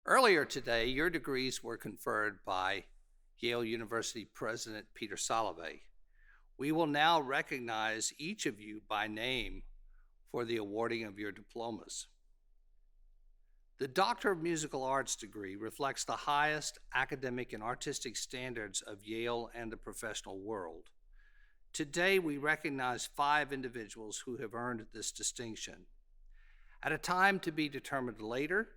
Earlier today, your degrees were conferred by Yale University President Peter Salome. We will now recognize each of you by name for the awarding of your diplomas. The Doctor of Musical Arts degree reflects the highest academic and artistic standards of Yale and the professional world. Today, we recognize 5 individuals who have earned this distinction. At a time to be determined later,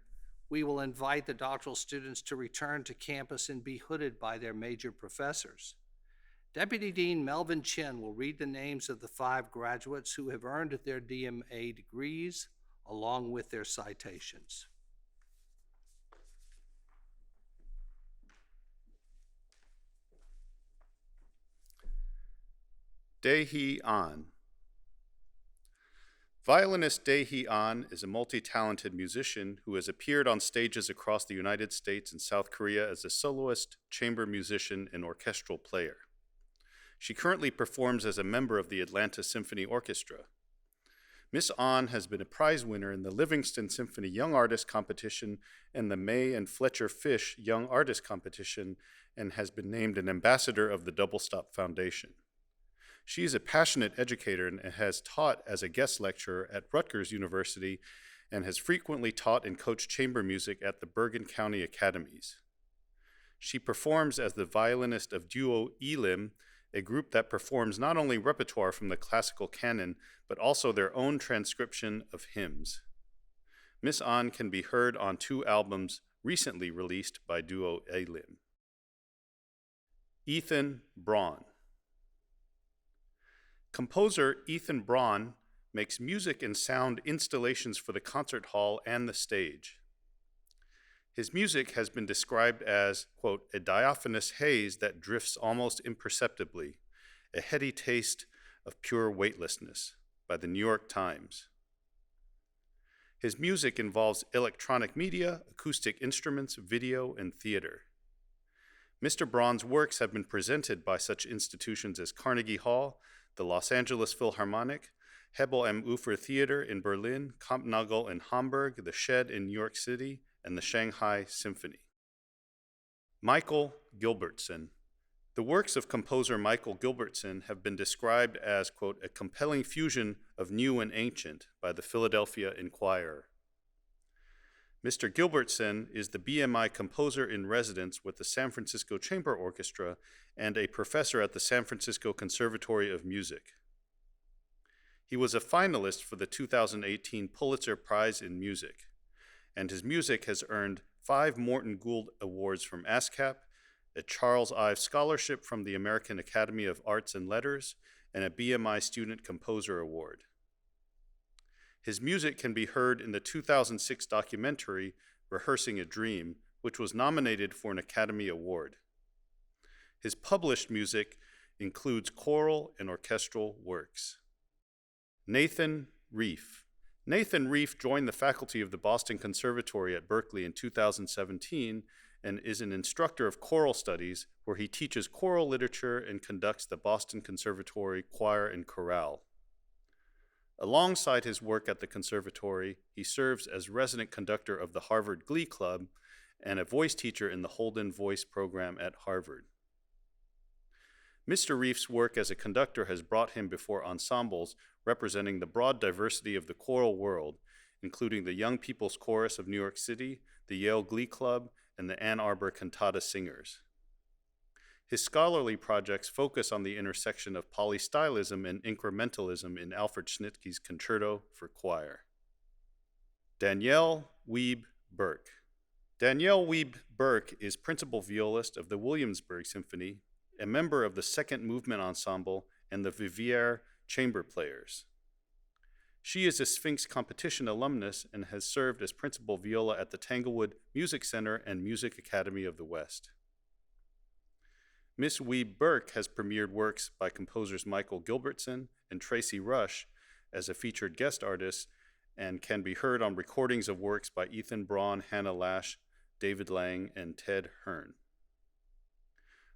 we will invite the doctoral students to return to campus and be hooded by their major professors. Deputy Dean Melvin Chin will read the names of the 5 graduates who have earned their D.M.A. degrees, along with their citations. Dae-hee An. Violinist Dae-hee An is a multi-talented musician who has appeared on stages across the United States and South Korea as a soloist, chamber musician, and orchestral player. She currently performs as a member of the Atlanta Symphony Orchestra. Miss An has been a prize winner in the Livingston Symphony Young Artist Competition and the May and Fletcher Fish Young Artist Competition, and has been named an ambassador of the Double Stop Foundation. She is a passionate educator and has taught as a guest lecturer at Rutgers University and has frequently taught and coached chamber music at the Bergen County Academies. She performs as the violinist of Duo Elim, a group that performs not only repertoire from the classical canon, but also their own transcription of hymns. Miss An can be heard on 2 albums recently released by Duo Elim. Ethan Braun. Composer Ethan Braun makes music and sound installations for the concert hall and the stage. His music has been described as, quote, a diaphanous haze that drifts almost imperceptibly, a heady taste of pure weightlessness, by the New York Times. His music involves electronic media, acoustic instruments, video, and theater. Mr. Braun's works have been presented by such institutions as Carnegie Hall, the Los Angeles Philharmonic, Hebel am Ufer Theater in Berlin, Kampnagel in Hamburg, the Shed in New York City, and the Shanghai Symphony. Michael Gilbertson. The works of composer Michael Gilbertson have been described as, quote, a compelling fusion of new and ancient by the Philadelphia Inquirer. Mr. Gilbertson is the B.M.I. composer in residence with the San Francisco Chamber Orchestra and a professor at the San Francisco Conservatory of Music. He was a finalist for the 2018 Pulitzer Prize in Music, and his music has earned 5 Morton Gould Awards from ASCAP, a Charles Ives Scholarship from the American Academy of Arts and Letters, and a BMI Student Composer Award. His music can be heard in the 2006 documentary Rehearsing a Dream, which was nominated for an Academy Award. His published music includes choral and orchestral works. Nathan Reef. Nathan Reef joined the faculty of the Boston Conservatory at Berkeley in 2017 and is an instructor of choral studies, where he teaches choral literature and conducts the Boston Conservatory Choir and Chorale. Alongside his work at the conservatory, he serves as resident conductor of the Harvard Glee Club and a voice teacher in the Holden Voice program at Harvard. Mr. Reef's work as a conductor has brought him before ensembles representing the broad diversity of the choral world, including the Young People's Chorus of New York City, the Yale Glee Club, and the Ann Arbor Cantata Singers. His scholarly projects focus on the intersection of polystylism and incrementalism in Alfred Schnittke's Concerto for Choir. Danielle Wiebe Burke. Danielle Wiebe Burke is principal violist of the Williamsburg Symphony, a member of the Second Movement Ensemble, and the Vivier Chamber Players. She is a Sphinx Competition alumnus and has served as principal viola at the Tanglewood Music Center and Music Academy of the West. Miss Wiebe Burke has premiered works by composers Michael Gilbertson and Tracy Rush as a featured guest artist, and can be heard on recordings of works by Ethan Braun, Hannah Lash, David Lang, and Ted Hearn.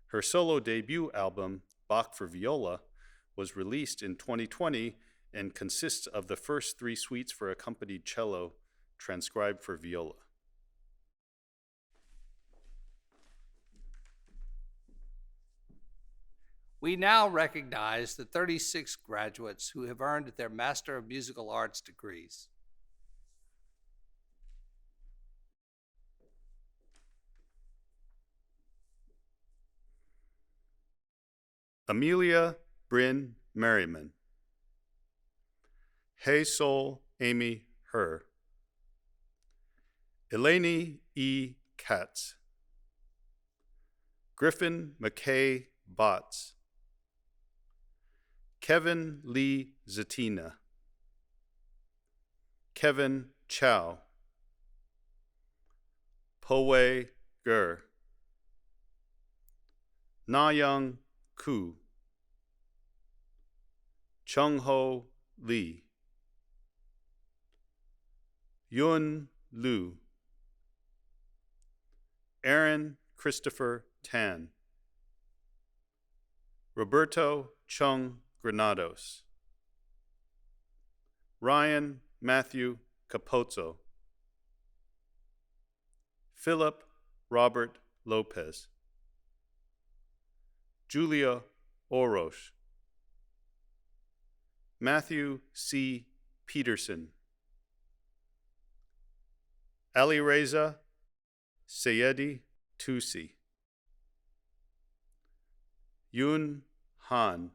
Her solo debut album, Bach for Viola, was released in 2020 and consists of the first 3 suites for accompanied cello transcribed for viola. We now recognize the 36 graduates who have earned their Master of Musical Arts degrees. Amelia Brynne Merriman. Hae-Sol Amy Her. Eleni E. Katz. Griffin McKay Botts. Kevin Lee Zatina. Kevin Chow. Pei Ger. Young Koo. Chungho Lee. Yun Liu. Aaron Christopher Tan. Roberto Chung Granados. Ryan Matthew Capozzo. Philip Robert Lopez. Julia Orosh. Matthew C. Peterson. Alireza Sayedi Tusi. Yun Han.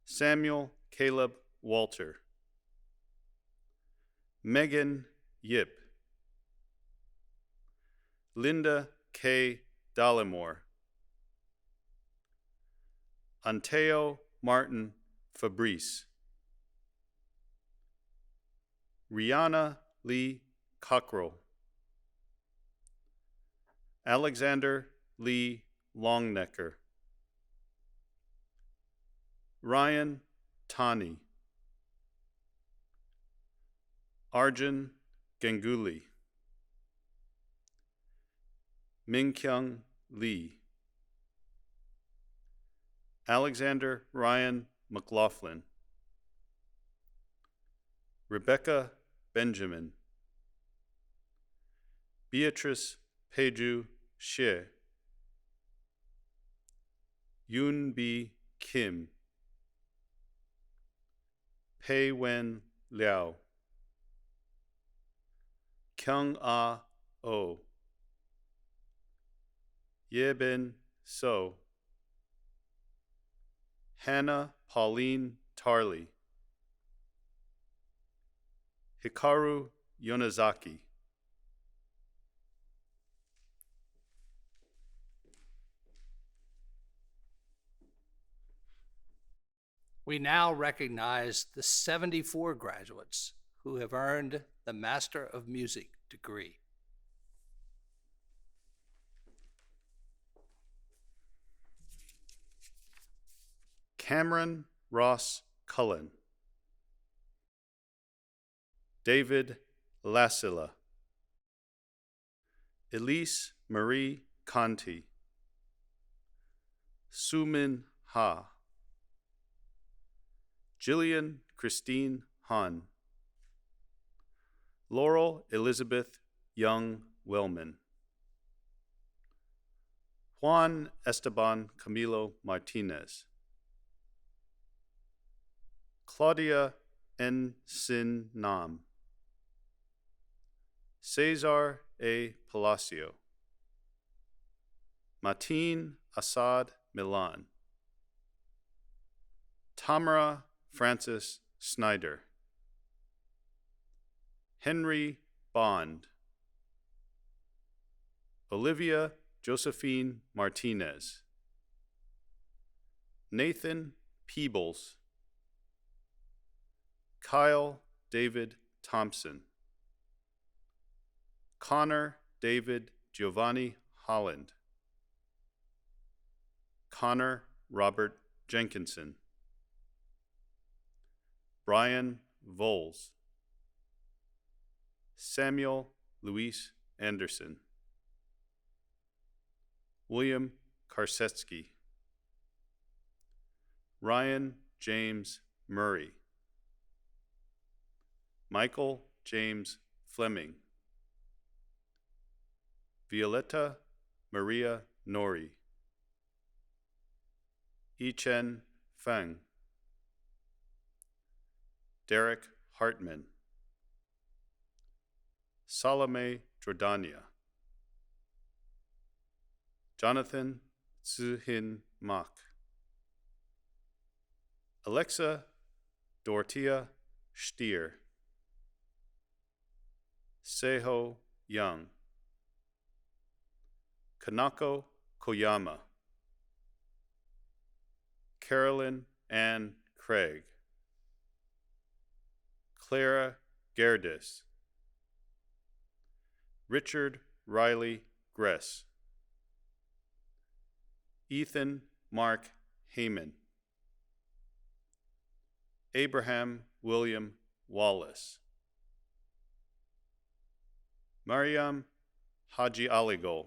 Samuel Caleb Walter. Megan Yip. Linda Kay Dallimore. Anteo Martin Fabrice. Rihanna Lee Cockrell. Alexander Lee Longnecker. Ryan Tani. Arjun Ganguly. Minkyoung Lee. Alexander Ryan McLaughlin. Rebecca Benjamin. Beatrice Peju She. Yoon B. Kim. Pei Wen Liao. Kyung Ah Oh. Yebin So. Hannah Pauline Tarley. Hikaru Yonezaki. We now recognize the 74 graduates who have earned the Master of Music degree. Cameron Ross Cullen. David Lassila. Elise Marie Conti. Sumin Ha. Jillian Christine Han. Laurel Elizabeth Young Wellman. Juan Esteban Camilo Martinez. Claudia N. Sin Nam. Cesar A. Palacio. Mateen Assad Milan. Tamara Francis Snyder. Henry Bond. Olivia Josephine Martinez. Nathan Peebles. Kyle David Thompson. Connor David Giovanni Holland. Connor Robert Jenkinson. Brian Voles. Samuel Luis Anderson. William Karsetsky. Ryan James Murray. Michael James Fleming. Violetta Maria Nori. Yichen Feng, Derek Hartman, Salome Jordania, Jonathan Tsuhin Mak, Alexa Dorothea Stier, Seho Young, Kanako Koyama, Carolyn Ann Craig, Clara Gerdes, Richard Riley Gress, Ethan Mark Heyman, Abraham William Wallace, Mariam Haji Aligol,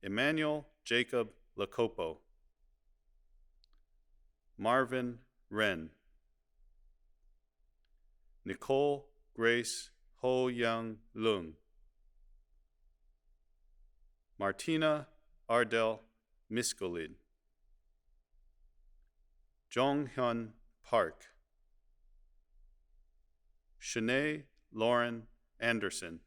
Emmanuel Jacob Lacopo, Marvin Wren, Nicole Grace Ho Young Lung, Martina Ardell Miskolid, Jonghyun Park, Shanae Lauren Anderson,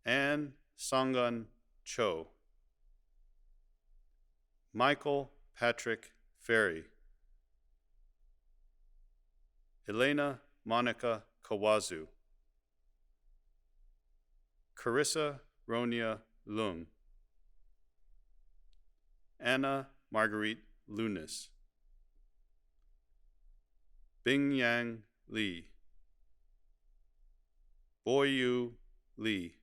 Anne Sangeun Cho, Michael Patrick Ferry, Elena Monica Kawazu, Carissa Ronia Lung, Anna Marguerite Lunis, Bingyang Lee, Boyu Lee,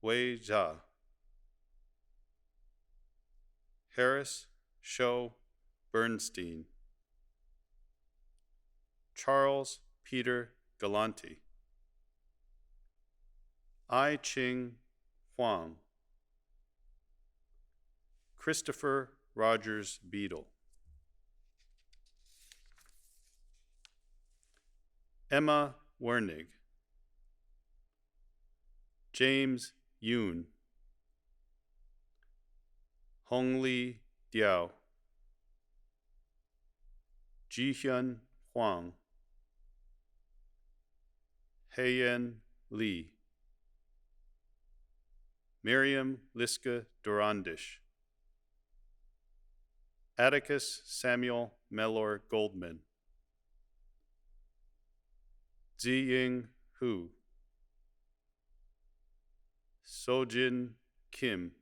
Wei Jia, Harris Sho Bernstein, Charles Peter Galanti, Ching Huang, Christopher Rogers-Beadle, Emma Wernig, James Yoon, Hongli Diao, Jihyun Huang, Heyen Lee, Miriam Liska Dorandish, Atticus Samuel Mellor Goldman, Ziying Hu, Seojin Kim,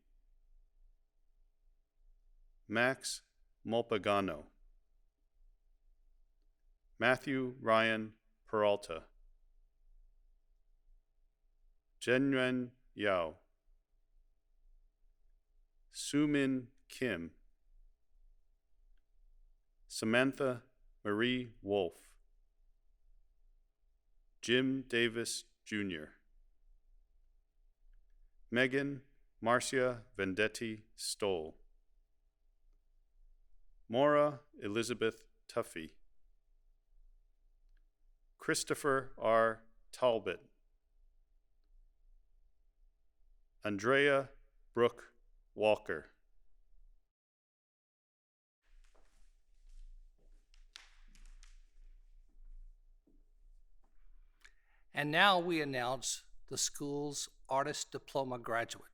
Max Molpagano, Matthew Ryan Peralta, Zhenyuan Yao, Sumin Kim, Samantha Marie Wolf, Jim Davis Jr., Megan Marcia Vendetti Stoll, Maura Elizabeth Tuffy, Christopher R. Talbot, Andrea Brooke Walker, And now we announce the school's Artist Diploma graduate.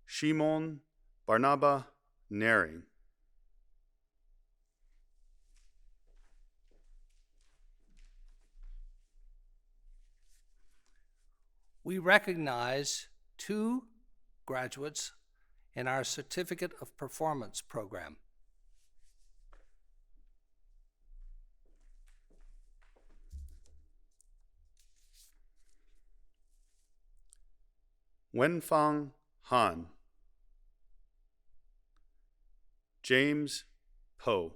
Shimon Barnaba Naring, We recognize 2 graduates in our Certificate of Performance program. Wenfang Han, James Po,